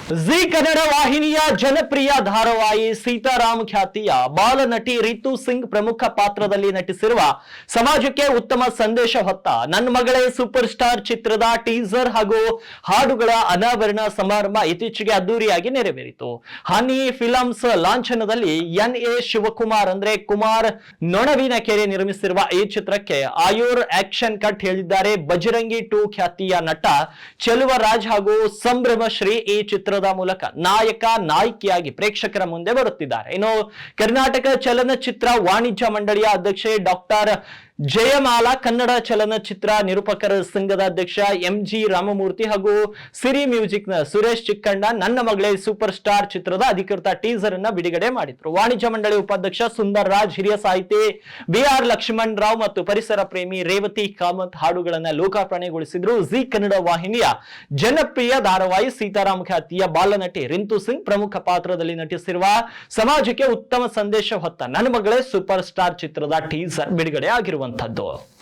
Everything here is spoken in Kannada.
ಜಿ ಕನ್ನಡ ವಾಹಿನಿಯ ಜನಪ್ರಿಯ ಧಾರಾವಾಹಿ ಸೀತಾರಾಮ್ ಖ್ಯಾತಿಯ ಬಾಲನಟಿ ರಿತು ಸಿಂಗ್ ಪ್ರಮುಖ ಪಾತ್ರದಲ್ಲಿ ನಟಿಸಿರುವ ಸಮಾಜಕ್ಕೆ ಉತ್ತಮ ಸಂದೇಶ ಹೊತ್ತ ನನ್ನ ಮಗಳೇ ಸೂಪರ್ ಸ್ಟಾರ್ ಚಿತ್ರದ ಟೀಸರ್ ಹಾಗೂ ಹಾಡುಗಳ ಅನಾವರಣ ಸಮಾರಂಭ ಇತ್ತೀಚೆಗೆ ಅದ್ದೂರಿಯಾಗಿ ನೆರವೇರಿತು. ಹನಿ ಫಿಲಮ್ಸ್ ಲಾಂಛನದಲ್ಲಿ ಎನ್.ಎ. ಶಿವಕುಮಾರ್ ಅಂದ್ರೆ ಕುಮಾರ್ ನೊಣವಿನಕೆರೆ ನಿರ್ಮಿಸಿರುವ ಈ ಚಿತ್ರಕ್ಕೆ ಆಯುರ್ ಆಕ್ಷನ್ ಕಟ್ ಹೇಳಿದ್ದಾರೆ. ಬಜರಂಗಿ 2 ಖ್ಯಾತಿಯ ನಟ ಚೆಲುವರಾಜ್ ಹಾಗೂ ಸಂಭ್ರಮ ಶ್ರೀ ಈ ಚಿತ್ರದ ಮೂಲಕ ನಾಯಕ ನಾಯಕಿಯಾಗಿ ಪ್ರೇಕ್ಷಕರ ಮುಂದೆ ಬರುತ್ತಿದ್ದಾರೆ. ಇನ್ನು ಕರ್ನಾಟಕ ಚಲನಚಿತ್ರ ವಾಣಿಜ್ಯ ಮಂಡಳಿಯ ಅಧ್ಯಕ್ಷೆ ಡಾಕ್ಟರ್ ಜಯಮಾಲಾ, ಕನ್ನಡ ಚಲನಚಿತ್ರ ನಿರೂಪಕರ ಸಂಘದ ಅಧ್ಯಕ್ಷ ಎಂ.ಜಿ. ರಾಮಮೂರ್ತಿ ಹಾಗೂ ಸಿರಿ ಮ್ಯೂಸಿಕ್ ನ ಸುರೇಶ್ ಚಿಕ್ಕಣ್ಣ ನನ್ನ ಮಗಳೇ ಸೂಪರ್ ಸ್ಟಾರ್ ಚಿತ್ರದ ಅಧಿಕೃತ ಟೀಸರ್ ಅನ್ನ ಬಿಡುಗಡೆ ಮಾಡಿದ್ರು. ವಾಣಿಜ್ಯ ಮಂಡಳಿ ಉಪಾಧ್ಯಕ್ಷ ಸುಂದರ್ ರಾಜ್, ಹಿರಿಯ ಸಾಹಿತಿ ಬಿ.ಆರ್. ಲಕ್ಷ್ಮಣ್ ರಾವ್ ಮತ್ತು ಪರಿಸರ ಪ್ರೇಮಿ ರೇವತಿ ಕಾಮತ್ ಹಾಡುಗಳನ್ನ ಲೋಕಾರ್ಪಣೆಗೊಳಿಸಿದ್ರು. ಜಿ ಕನ್ನಡ ವಾಹಿನಿಯ ಜನಪ್ರಿಯ ಧಾರಾವಾಹಿ ಸೀತಾರಾಮ್ ಖ್ಯಾತಿಯ ಬಾಲನಟಿ ರಿತು ಸಿಂಗ್ ಪ್ರಮುಖ ಪಾತ್ರದಲ್ಲಿ ನಟಿಸಿರುವ ಸಮಾಜಕ್ಕೆ ಉತ್ತಮ ಸಂದೇಶ ಹೊತ್ತ ನನ್ನ ಮಗಳೇ ಸೂಪರ್ ಸ್ಟಾರ್ ಚಿತ್ರದ ಟೀಸರ್ ಬಿಡುಗಡೆ ಆಗಿರುವಂತದ್ದು.